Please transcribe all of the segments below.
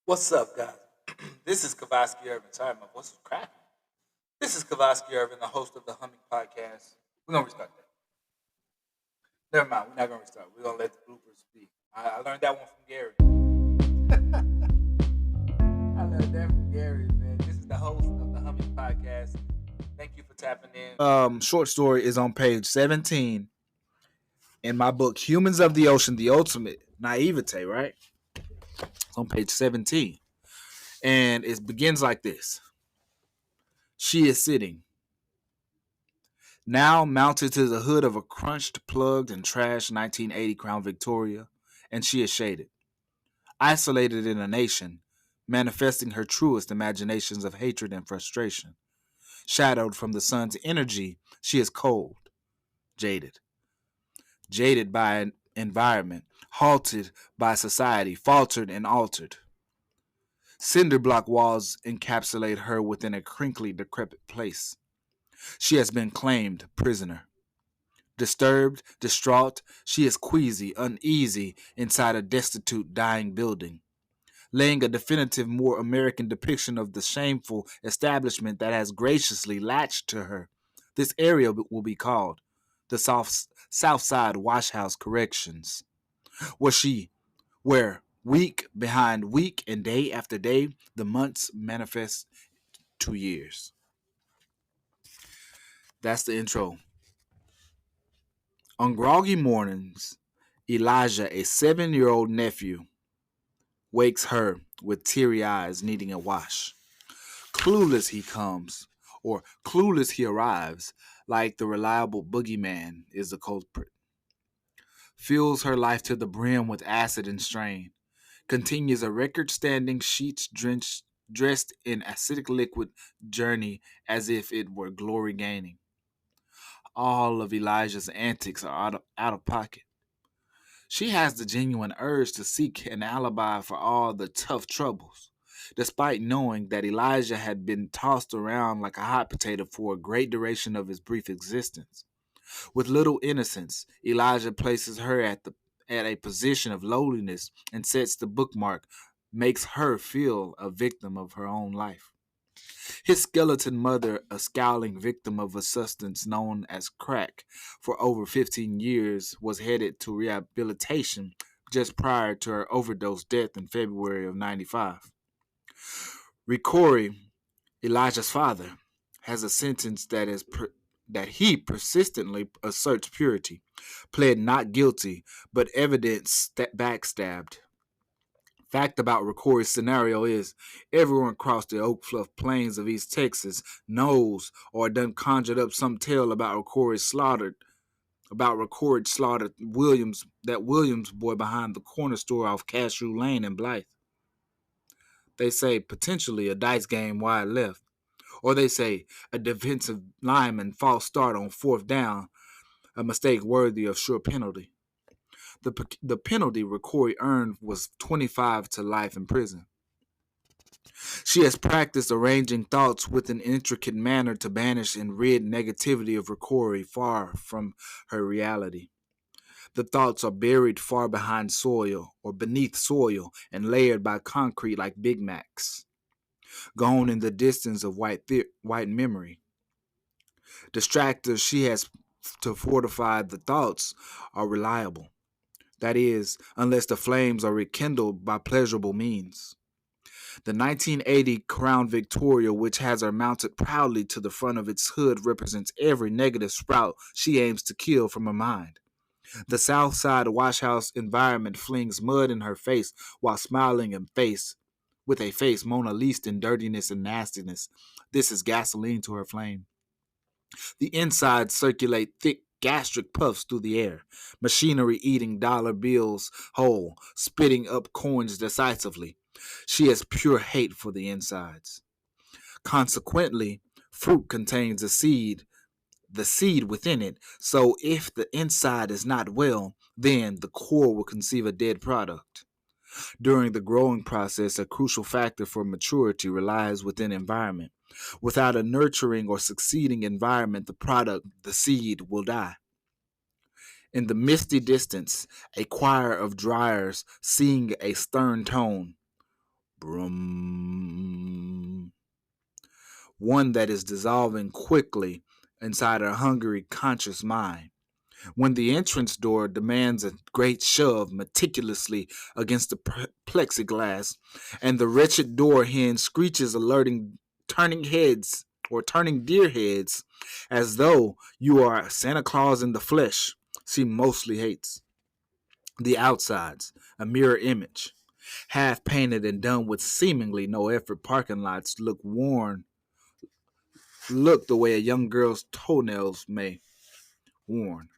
What's up, guys? This is Kavosky Irvin. Sorry, my voice is cracking. This is Kavosky Irvin, the host of the Humming Podcast. We're gonna restart that. Never mind. We're not gonna restart. We're gonna let the bloopers speak. I learned that one from Gary. I learned that from Gary, man. This is the host of the Humming Podcast. Thank you for tapping in. Short story is on page 17 in my book, Humans of the Ocean: The Ultimate Naïvetè. Right? It's on page 17, and it begins like this. She is sitting, now mounted to the hood of a crunched, plugged, and trashed 1980 Crown Victoria, and she is shaded, isolated in a nation, manifesting her truest imaginations of hatred and frustration. Shadowed from the sun's energy, she is cold, jaded. Jaded by an environment, halted by society, faltered and altered. Cinder block walls encapsulate her within a crinkly, decrepit place. She has been claimed prisoner. Disturbed, distraught, she is queasy, uneasy inside a destitute, dying building, laying a definitive, more American depiction of the shameful establishment that has graciously latched to her. This area will be called the South Side Washhouse Corrections, where week behind week and day after day, the months manifest to years. That's the intro. On groggy mornings, Elijah, a 7-year-old nephew, wakes her with teary eyes needing a wash. Clueless he comes, or clueless he arrives, like the reliable boogeyman is the culprit. Fills her life to the brim with acid and strain. Continues a record-standing dressed in acidic liquid journey as if it were glory gaining. All of Elijah's antics are out of pocket. She has the genuine urge to seek an alibi for all the tough troubles, despite knowing that Elijah had been tossed around like a hot potato for a great duration of his brief existence. With little innocence, Elijah places her at a position of lowliness and sets the bookmark, makes her feel a victim of her own life. His skeleton mother, a scowling victim of a substance known as crack for over 15 years, was headed to rehabilitation just prior to her overdose death in February of 95. Ricori, Elijah's father, has a sentence that he persistently asserts purity, pled not guilty, but evidence backstabbed. Fact about Ricori's scenario is everyone across the Oak Fluff Plains of East Texas knows or done conjured up some tale about Ricord slaughtered Williams boy behind the corner store off Cashew Lane in Blythe. They say potentially a dice game wide left. Or they say a defensive lineman false start on fourth down, a mistake worthy of sure penalty. The penalty Ricori earned was 25 to life in prison. She has practiced arranging thoughts with an intricate manner to banish and rid negativity of Ricori far from her reality. The thoughts are buried far behind soil or beneath soil and layered by concrete like Big Macs, gone in the distance of white memory. Distractors she has to fortify the thoughts are reliable. That is, unless the flames are rekindled by pleasurable means. The 1980 Crown Victoria, which has her mounted proudly to the front of its hood, represents every negative sprout she aims to kill from her mind. The South Side Washhouse environment flings mud in her face while smiling with a face Mona Lisa in dirtiness and nastiness. This is gasoline to her flame. The insides circulate thick gastric puffs through the air, machinery eating dollar bills whole, spitting up coins decisively. She has pure hate for the insides. Consequently, fruit contains the seed within it, so if the inside is not well, then the core will conceive a dead product. During the growing process, a crucial factor for maturity relies within environment. Without a nurturing or succeeding environment, the seed, will die. In the misty distance, a choir of dryers sing a stern tone. Brum. One that is dissolving quickly inside her hungry, conscious mind. When the entrance door demands a great shove meticulously against the plexiglass, and the wretched door hinge screeches, alerting turning heads or turning deer heads, as though you are Santa Claus in the flesh, she mostly hates. The outsides, a mirror image, half painted and done with seemingly no effort. Parking lots look the way a young girl's toenails may worn.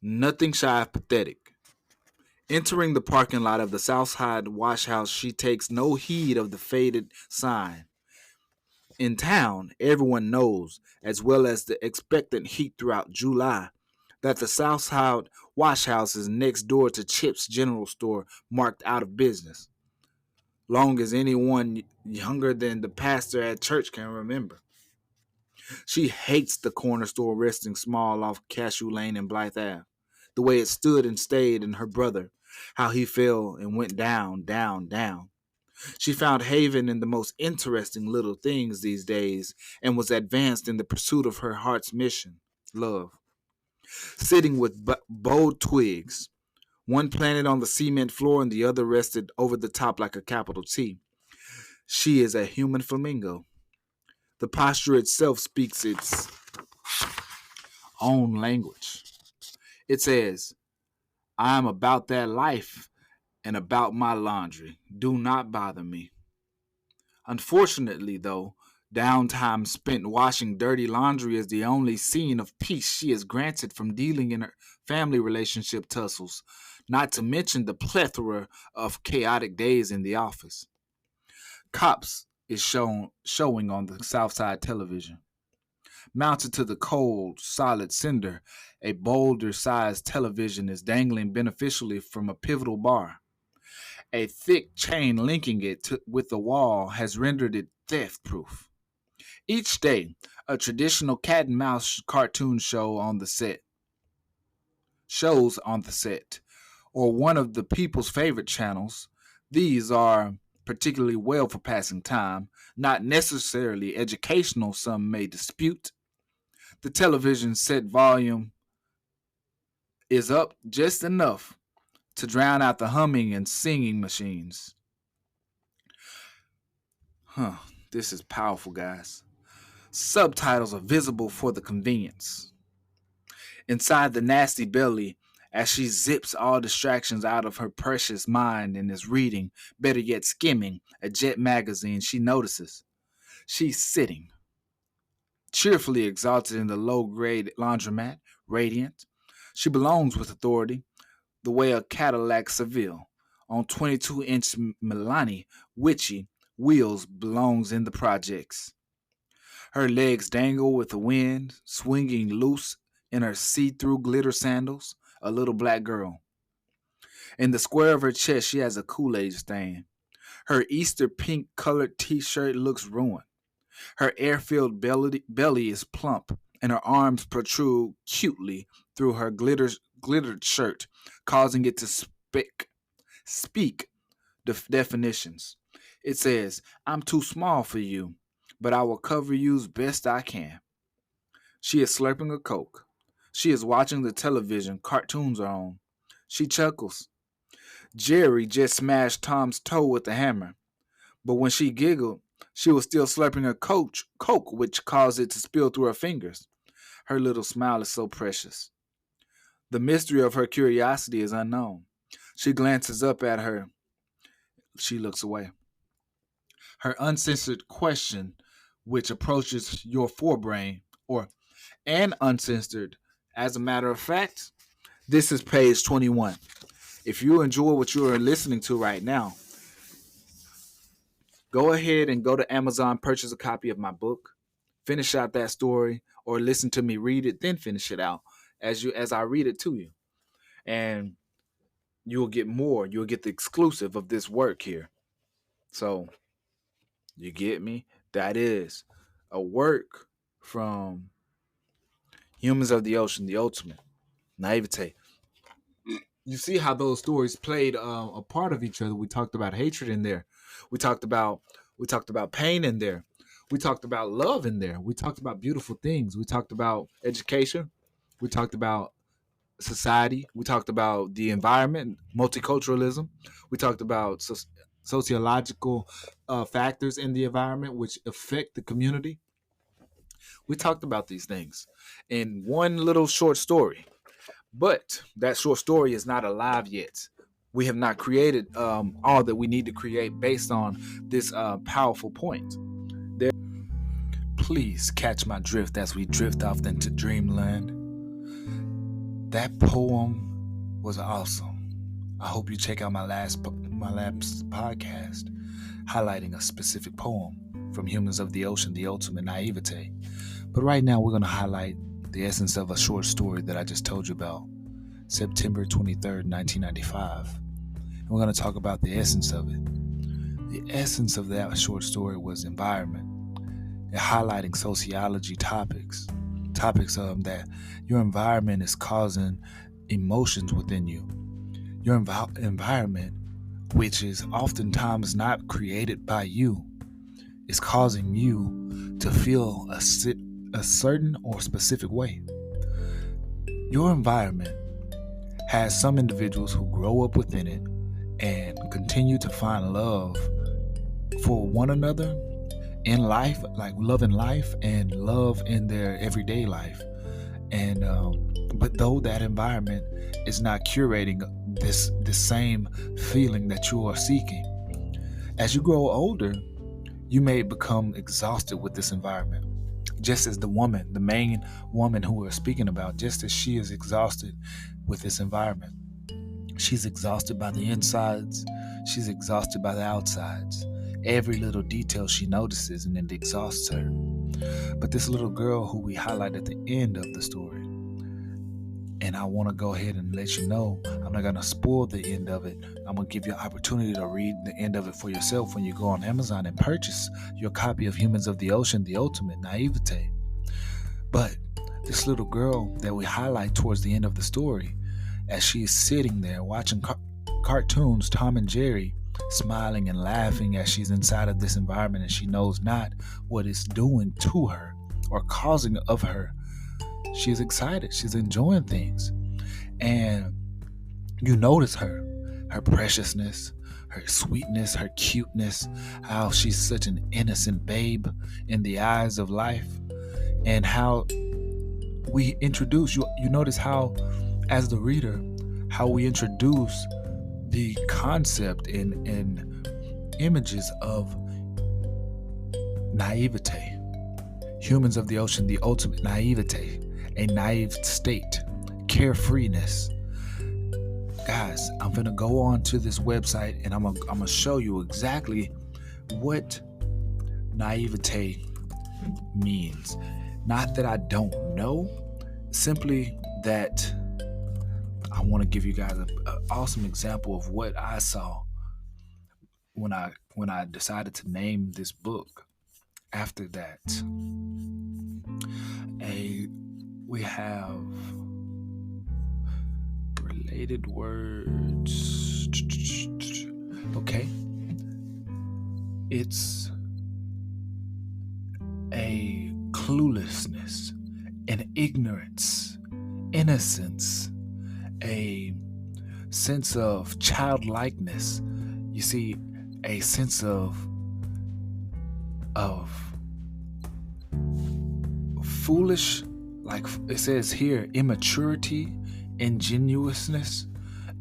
Nothing shy of pathetic. Entering the parking lot of the Southside Wash House, she takes no heed of the faded sign. In town, everyone knows, as well as the expectant heat throughout July, that the Southside Wash House is next door to Chip's General Store, marked out of business, long as anyone younger than the pastor at church can remember. She hates the corner store resting small off Cashew Lane and Blythe Ave, the way it stood and stayed, and her brother, how he fell and went down, down, down. She found haven in the most interesting little things these days and was advanced in the pursuit of her heart's mission, love. Sitting with bowed twigs, one planted on the cement floor and the other rested over the top like a capital T. She is a human flamingo. The posture itself speaks its own language. It says, I am about that life and about my laundry. Do not bother me. Unfortunately, though, downtime spent washing dirty laundry is the only scene of peace she is granted from dealing in her family relationship tussles, not to mention the plethora of chaotic days in the office. Cops is showing on the Southside television. Mounted to the cold, solid cinder, a boulder-sized television is dangling beneficially from a pivotal bar. A thick chain linking it with the wall has rendered it theft-proof. Each day, a traditional cat and mouse cartoon shows on the set, or one of the people's favorite channels. These are particularly well for passing time, not necessarily educational, some may dispute. The television set volume is up just enough to drown out the humming and singing machines. This is powerful, guys. Subtitles are visible for the convenience. Inside the nasty belly, as she zips all distractions out of her precious mind and is reading, better yet skimming, a Jet magazine, she notices. She's sitting, cheerfully exalted in the low-grade laundromat, radiant. She belongs with authority, the way a Cadillac Seville on 22-inch Milani witchy wheels belongs in the projects. Her legs dangle with the wind, swinging loose in her see-through glitter sandals, a little black girl. In the square of her chest, she has a Kool-Aid stain. Her Easter pink-colored t-shirt looks ruined. Her air-filled belly is plump, and her arms protrude cutely through her glittered shirt, causing it to speak definitions. It says, I'm too small for you, but I will cover you as best I can. She is slurping a Coke. She is watching the television. Cartoons are on. She chuckles. Jerry just smashed Tom's toe with a hammer, but when she giggled, she was still slurping her Coke, which caused it to spill through her fingers. Her little smile is so precious. The mystery of her curiosity is unknown. She glances up at her. She looks away. Her uncensored question, which approaches your forebrain, or an uncensored, as a matter of fact, this is page 21. If you enjoy what you are listening to right now, go ahead and go to Amazon, purchase a copy of my book, finish out that story, or listen to me read it, then finish it out as I read it to you. And you'll get more. You'll get the exclusive of this work here. So, you get me? That is a work from Humans of the Ocean, the ultimate. Naïvetè. you see how those stories played a part of each other. We talked about hatred in there. We talked about pain in there. We talked about love in there. We talked about beautiful things. We talked about education. We talked about society. We talked about the environment, multiculturalism. We talked about sociological factors in the environment which affect the community. We talked about these things in one little short story. But that short story is not alive yet. We have not created all that we need to create based on this powerful point. Please catch my drift as we drift off into dreamland. That poem was awesome. I hope you check out my last podcast highlighting a specific poem from Humans of the Ocean, the ultimate naivete. But right now we're going to highlight the essence of a short story that I just told you about, September 23rd, 1995. And we're going to talk about the essence of it. The essence of that short story was environment, and highlighting sociology topics that your environment is causing emotions within you. Your environment, which is oftentimes not created by you, is causing you to feel a certain or specific way. Your environment has some individuals who grow up within it and continue to find love for one another in life, like love in life and love in their everyday life. And but though that environment is not curating this same feeling that you are seeking, as you grow older, you may become exhausted with this environment. Just as the main woman who we're speaking about, just as she is exhausted with this environment. She's exhausted by the insides. She's exhausted by the outsides. Every little detail she notices, and it exhausts her. But this little girl who we highlight at the end of the story, and I want to go ahead and let you know, I'm not going to spoil the end of it. I'm going to give you an opportunity to read the end of it for yourself when you go on Amazon and purchase your copy of Humans of the Ocean, the ultimate naivete. But this little girl that we highlight towards the end of the story, as she is sitting there watching cartoons, Tom and Jerry, smiling and laughing as she's inside of this environment, and she knows not what it's doing to her or causing of her. She's excited. She's enjoying things. And you notice her preciousness, her sweetness, her cuteness, how she's such an innocent babe in the eyes of life. And how we introduce, you notice how, as the reader, how we introduce the concept in images of naivete. Humans of the Ocean, the ultimate naivete. A naive state, carefreeness. Guys, I'm gonna go on to this website and I'm gonna show you exactly what naivete means. Not that I don't know, simply that I want to give you guys an awesome example of what I saw when I decided to name this book. After that, we have related words. Okay. It's a cluelessness, an ignorance, innocence, a sense of childlikeness. You see, a sense of foolish, like it says here, immaturity, ingenuousness,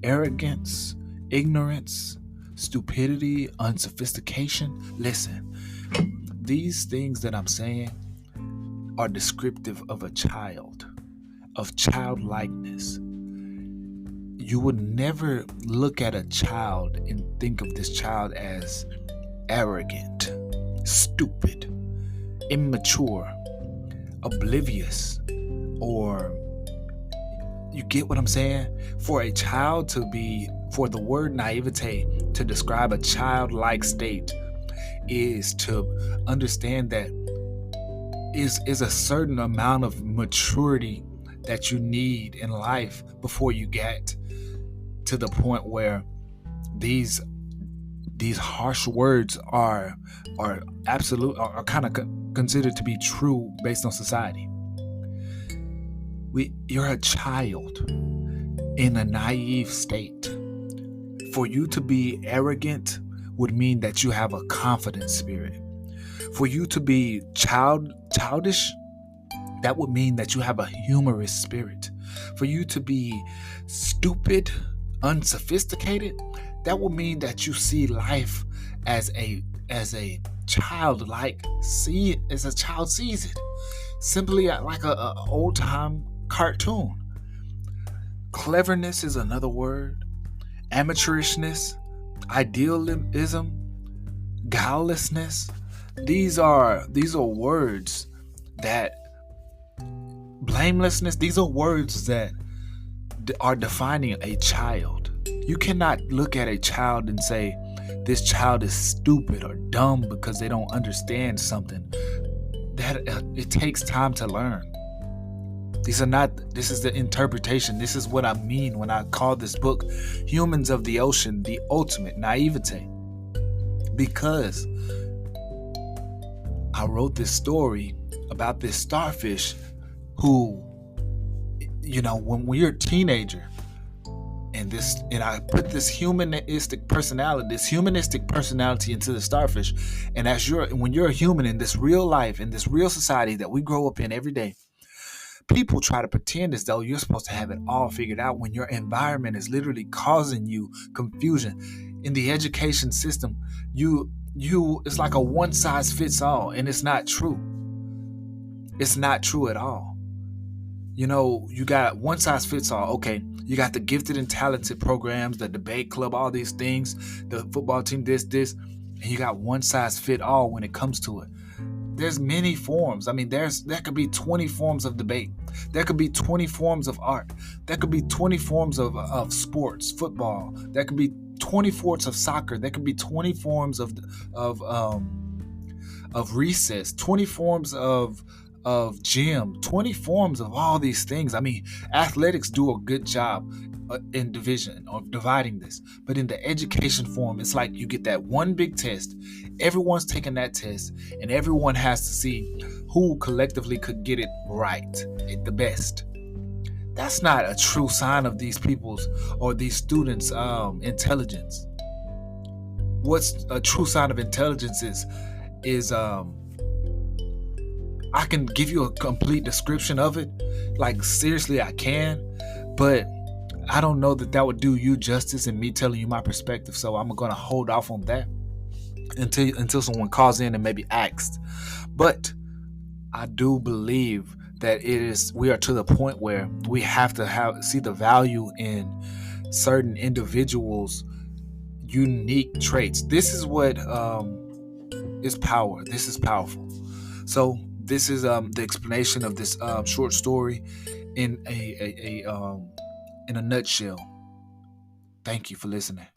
arrogance, ignorance, stupidity, unsophistication. Listen, these things that I'm saying are descriptive of a child, of childlikeness. You would never look at a child and think of this child as arrogant, stupid, immature, oblivious, or you get what I'm saying? For a child to be, for the word naivete to describe a childlike state is to understand that is a certain amount of maturity that you need in life before you get to the point where these harsh words are absolute, are kind of considered to be true based on society. You're a child in a naive state. For you to be arrogant would mean that you have a confident spirit. For you to be childish, that would mean that you have a humorous spirit. For you to be stupid, unsophisticated, that would mean that you see life as a child as a child sees it. Simply like a old time cartoon. Cleverness is another word. Amateurishness, idealism, guilelessness. These are words that blamelessness. These are words that are defining a child. You cannot look at a child and say this child is stupid or dumb because they don't understand something. That it takes time to learn. This is the interpretation. This is what I mean when I call this book Humans of the Ocean, the Ultimate Naïvetè. Because I wrote this story about this starfish who, when you're a teenager, and I put this humanistic personality into the starfish, and when you're a human in this real life, in this real society that we grow up in every day, people try to pretend as though you're supposed to have it all figured out when your environment is literally causing you confusion. In the education system, it's like a one size fits all, and it's not true. It's not true at all. You got one size fits all. Okay, you got the gifted and talented programs, the debate club, all these things, the football team, this, and you got one size fit all when it comes to it. There's many forms. I mean, there could be 20 forms of debate. There could be 20 forms of art. There could be 20 forms of sports, football. There could be 20 forms of soccer. There could be 20 forms of recess, 20 forms of gym, 20 forms of all these things. I mean, athletics do a good job in division of dividing this, but in the education form, it's like you get that one big test. Everyone's taking that test, and everyone has to see who collectively could get it right, the best. That's not a true sign of these people's or these students' intelligence. What's a true sign of intelligence is I can give you a complete description of it. Like, seriously, I can, but I don't know that would do you justice in me telling you my perspective. So I'm going to hold off on that until someone calls in and maybe asks. But I do believe that we are to the point where we have to see the value in certain individuals' unique traits. This is what is power. This is powerful. So this is the explanation of this short story in a nutshell. Thank you for listening.